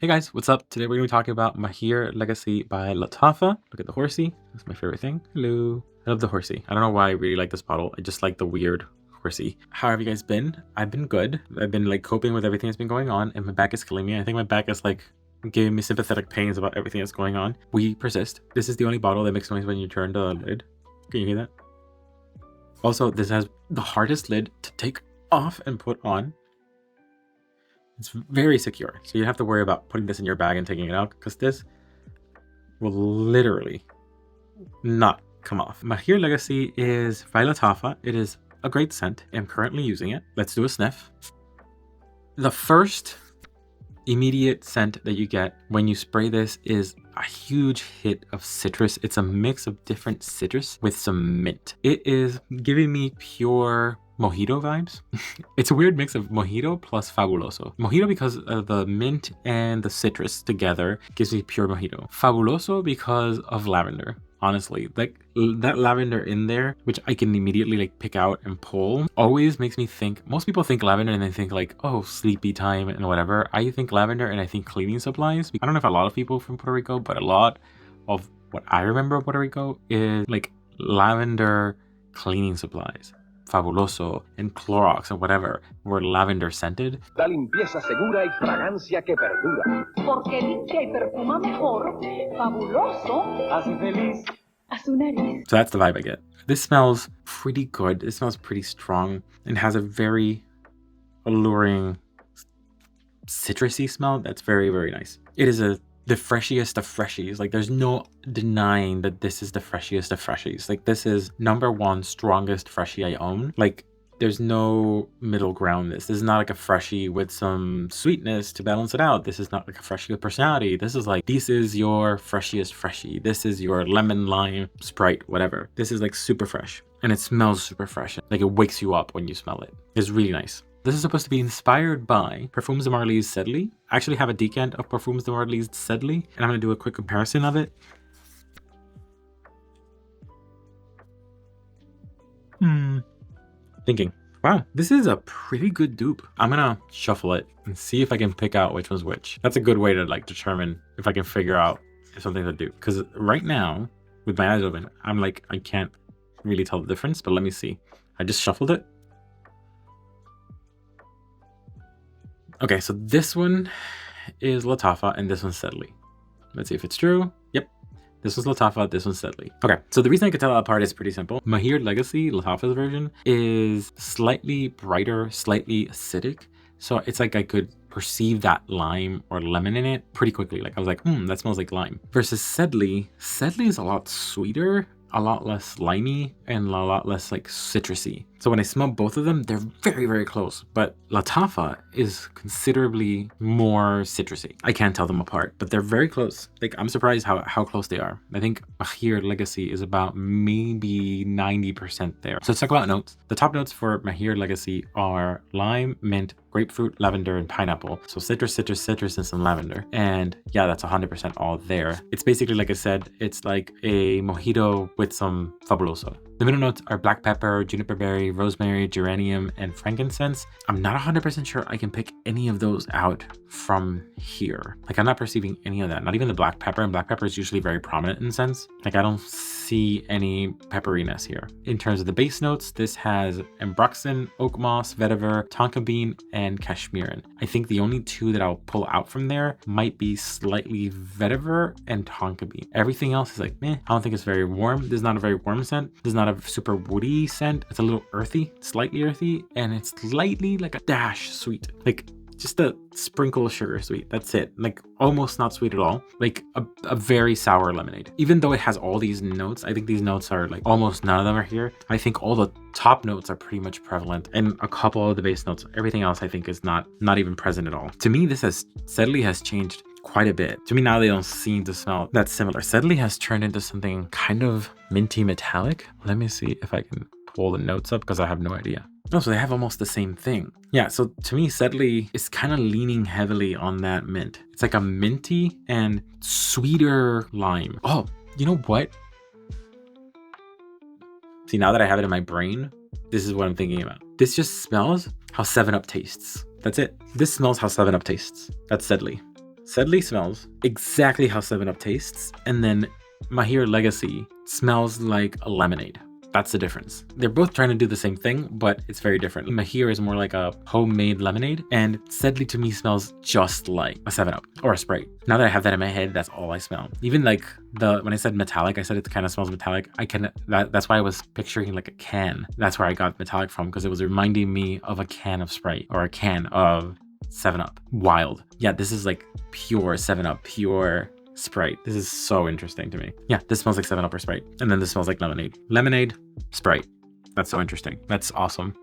Hey guys, what's up? Today we're going to be talking about Maahir Legacy by lattafa. Look at the horsey. That's my favorite thing. Hello. I love the horsey. I don't know why I really like this bottle. I just like the weird horsey. How have you guys been? I've been good. I've been like coping with everything that's been going on, and my back is killing me. I think my back is like giving me sympathetic pains about everything that's going on. We persist. This is the only bottle that makes noise when you turn the lid. Can you hear that? Also, this has the hardest lid to take off and put on. It's very secure, so you have to worry about putting this in your bag and taking it out, because this will literally not come off. Maahir Legacy is by lattafa. It is a great scent. I'm currently using it. Let's do a sniff. The first immediate scent that you get when you spray this is a huge hit of citrus. It's a mix of different citrus with some mint. It is giving me pure mojito vibes. It's a weird mix of mojito plus fabuloso. Mojito because of the mint and the citrus together gives me pure mojito. Fabuloso because of lavender. Honestly, like that lavender in there, which I can immediately like pick out and pull, always makes me think. Most people think lavender and they think like, oh, sleepy time and whatever. I think lavender and I think cleaning supplies. I don't know if a lot of people from Puerto Rico, but a lot of what I remember of Puerto Rico is like lavender cleaning supplies. Fabuloso and Clorox and whatever were lavender scented. Da limpieza segura y fragancia que perdura. Porque limpia y perfuma mejor. Fabuloso. Hace feliz. A su nariz. So that's the vibe I get. This smells pretty good. It smells pretty strong and has a very alluring citrusy smell that's very, very nice. It is the freshiest of freshies. Like there's no denying that this is the freshiest of freshies. Like this is #1 strongest freshie I own. Like there's no middle ground. This is not like a freshie with some sweetness to balance it out. This is not like a freshie with personality. This is like, this is your freshiest freshie. This is your lemon, lime, Sprite, whatever. This is like super fresh and it smells super fresh. Like it wakes you up when you smell it. It's really nice. This is supposed to be inspired by Parfums de Marly Sedley. I actually have a decant of Parfums de Marly Sedley, and I'm going to do a quick comparison of it. Thinking, wow, this is a pretty good dupe. I'm going to shuffle it and see if I can pick out which one's which. That's a good way to like determine if I can figure out if something's a dupe. Because right now, with my eyes open, I'm like, I can't really tell the difference, but let me see. I just shuffled it. Okay, so this one is lattafa and this one's Sedley. Let's see if it's true. Yep, this one's lattafa, this one's Sedley. Okay, so the reason I could tell that apart is pretty simple. Maahir Legacy, lattafa's version, is slightly brighter, slightly acidic. So it's like I could perceive that lime or lemon in it pretty quickly. Like I was like, that smells like lime. Versus Sedley is a lot sweeter, a lot less limey, and a lot less like citrusy. So when I smell both of them, they're very, very close. But lattafa is considerably more citrusy. I can't tell them apart, but they're very close. Like I'm surprised how close they are. I think Maahir Legacy is about maybe 90% there. So let's talk about notes. The top notes for Maahir Legacy are lime, mint, grapefruit, lavender, and pineapple. So citrus, citrus, citrus, and some lavender. And yeah, that's 100% all there. It's basically, like I said, it's like a mojito with some fabuloso. The middle notes are black pepper, juniper berry, rosemary, geranium, and frankincense. I'm not 100% sure I can pick any of those out from here. Like I'm not perceiving any of that, not even the black pepper, and black pepper is usually very prominent in scents. Like I don't see any pepperiness here. In terms of the base notes, this has ambroxan, oak moss, vetiver, tonka bean, and cashmeran. I think the only two that I'll pull out from there might be slightly vetiver and tonka bean. Everything else is like, meh. I don't think it's very warm. This is not a very warm scent. This is not a super woody scent. It's a little earthy, slightly earthy, and it's slightly like a dash sweet. Like just a sprinkle of sugar sweet. That's it. Like almost not sweet at all. Like a very sour lemonade. Even though it has all these notes, I think these notes are like almost none of them are here. I think all the top notes are pretty much prevalent, and a couple of the base notes. Everything else I think is not even present at all. To me, this Sedley has changed quite a bit. To me now, they don't seem to smell that similar. Sedley has turned into something kind of minty metallic. Let me see if I can pull the notes up because I have no idea. Oh, so they have almost the same thing. Yeah, so to me, Sedley is kind of leaning heavily on that mint. It's like a minty and sweeter lime. Oh, you know what? See, now that I have it in my brain, this is what I'm thinking about. This just smells how 7-Up tastes. That's it. This smells how 7-Up tastes. That's Sedley. Sedley smells exactly how 7-Up tastes, and then Maahir Legacy smells like a lemonade. That's the difference. They're both trying to do the same thing, but it's very different. Maahir is more like a homemade lemonade, and Sedley to me smells just like a 7-Up or a Sprite. Now that I have that in my head, that's all I smell. Even like when I said metallic, I said it kind of smells metallic. That's why I was picturing like a can. That's where I got metallic from, because it was reminding me of a can of Sprite or a can of 7-Up. Wild. Yeah, this is like pure 7-Up, pure Sprite. This is so interesting to me. Yeah, this smells like 7-Up or Sprite. And then this smells like lemonade. Lemonade, Sprite. That's so interesting. That's awesome.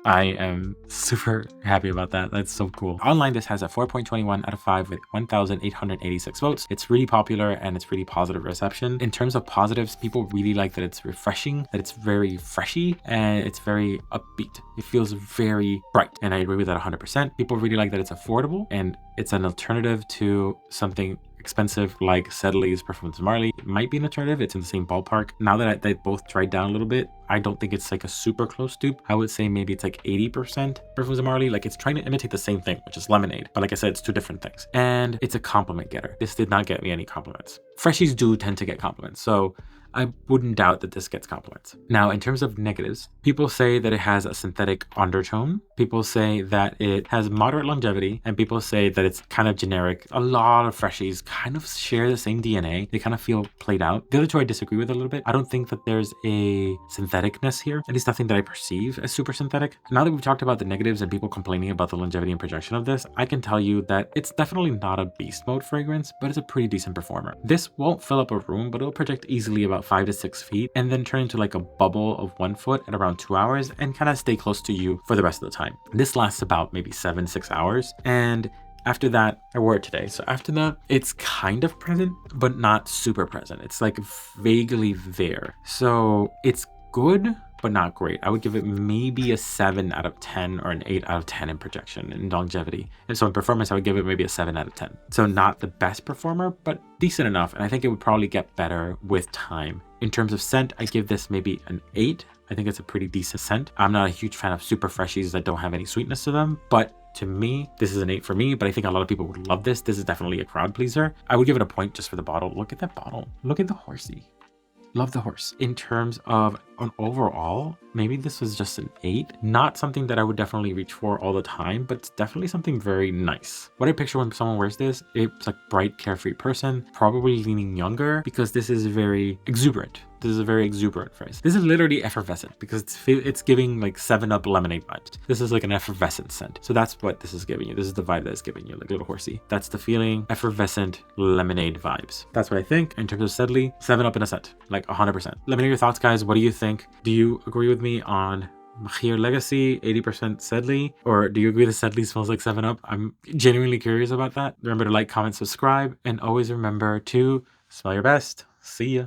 I am super happy about that. That's so cool. Online, this has a 4.21 out of 5 with 1,886 votes. It's really popular and it's really positive reception. In terms of positives, people really like that it's refreshing, that it's very freshy, and it's very upbeat. It feels very bright, and I agree with that 100%. People really like that it's affordable and it's an alternative to something expensive like Sedley's Parfums de Marly. It might be an alternative. It's in the same ballpark. Now that they both tried down a little bit, I don't think it's like a super close dupe. I would say maybe it's like 80% Parfums de Marly. Like, it's trying to imitate the same thing, which is lemonade. But like I said, it's two different things. And it's a compliment getter. This did not get me any compliments. Freshies do tend to get compliments, so I wouldn't doubt that this gets compliments. Now, in terms of negatives, people say that it has a synthetic undertone. People say that it has moderate longevity, and people say that it's kind of generic. A lot of freshies kind of share the same DNA. They kind of feel played out. The other two I disagree with a little bit. I don't think that there's a syntheticness here, at least nothing that I perceive as super synthetic. Now that we've talked about the negatives and people complaining about the longevity and projection of this, I can tell you that it's definitely not a beast mode fragrance, but it's a pretty decent performer. This won't fill up a room, but it'll project easily about 5 to 6 feet and then turn into like a bubble of 1 foot at around 2 hours and kind of stay close to you for the rest of the time. This lasts about maybe 7-6 hours, and after that, I wore it today. So after that, it's kind of present, but not super present. It's like vaguely there. So it's good, but not great. I would give it maybe a 7 out of 10 or an 8 out of 10 in projection and longevity. And so in performance, I would give it maybe a 7 out of 10. So not the best performer, but decent enough. And I think it would probably get better with time. In terms of scent, I give this maybe an 8. I think it's a pretty decent scent. I'm not a huge fan of super freshies that don't have any sweetness to them, but to me, this is an 8 for me, but I think a lot of people would love this. This is definitely a crowd pleaser. I would give it a point just for the bottle. Look at that bottle. Look at the horsey. Love the horse. In terms of an overall, maybe this was just an 8. Not something that I would definitely reach for all the time, but it's definitely something very nice. What I picture when someone wears this, it's like bright, carefree person, probably leaning younger, because this is very exuberant. This is a very exuberant phrase. This is literally effervescent because it's giving like 7-Up lemonade vibes. This is like an effervescent scent. So that's what this is giving you. This is the vibe that it's giving you, like little horsey. That's the feeling, effervescent lemonade vibes. That's what I think. In terms of Sedley, 7-Up in a scent, like 100%. Let me know your thoughts, guys. What do you think? Do you agree with me on Maahir Legacy, 80% Sedley? Or do you agree that Sedley smells like 7-Up? I'm genuinely curious about that. Remember to like, comment, subscribe, and always remember to smell your best. See ya.